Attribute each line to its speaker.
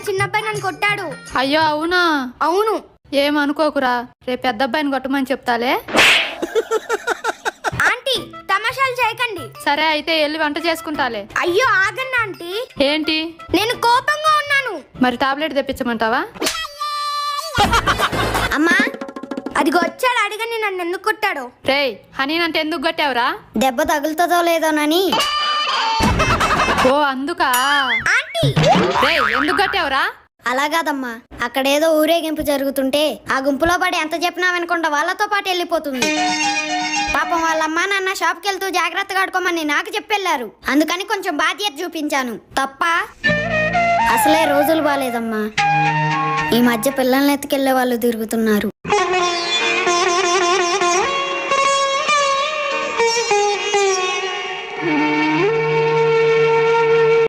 Speaker 1: చిన్నబ్బాయి నన్ను కొట్టాడు.
Speaker 2: అయ్యో అవునా?
Speaker 1: అవును.
Speaker 2: ఏమనుకోకురా, రేపు పెద్ద అబ్బాయిని కొట్టమని చెప్తాలే.
Speaker 1: ఆంటీ తమాషాలు చేయకండి.
Speaker 2: సరే అయితే వెళ్ళి వంట చేసుకుంటాలే.
Speaker 1: అయ్యో ఆగండి ఆంటీ.
Speaker 2: ఏంటి?
Speaker 1: నేను కోపంగా ఉన్నాను.
Speaker 2: మరి టాబ్లెట్ తెప్పించమంటావా?
Speaker 1: అమ్మా అదిగో వచ్చాడు, అడగని నన్ను ఎందుకు కొట్టాడు.
Speaker 2: రేయ్ హనీ అంటే ఎందుకు కొట్టావురా?
Speaker 1: దెబ్బ తగులుతుందో లేదోనని.
Speaker 2: ఓ అందుకా?
Speaker 1: ఆంటీ
Speaker 2: రేయ్ ఎందుకు కొట్టావురా?
Speaker 1: అలాగాదమ్మా, అక్కడేదో ఊరేగింపు జరుగుతుంటే ఆ గుంపులో పడి ఎంత చెప్పినా వినకుండా వాళ్ళతో పాటు వెళ్ళిపోతుంది. పాపం వాళ్ళమ్మా నాన్న షాప్కి వెళ్తూ జాగ్రత్తగా ఆడుకోమని నాకు చెప్పెళ్ళారు. అందుకని కొంచెం బాధ్యత చూపించాను. తప్ప? అసలే రోజులు బాలేదమ్మా. ఈ మధ్య పిల్లల్ని ఎత్తుకెళ్లే వాళ్ళు తిరుగుతున్నారు.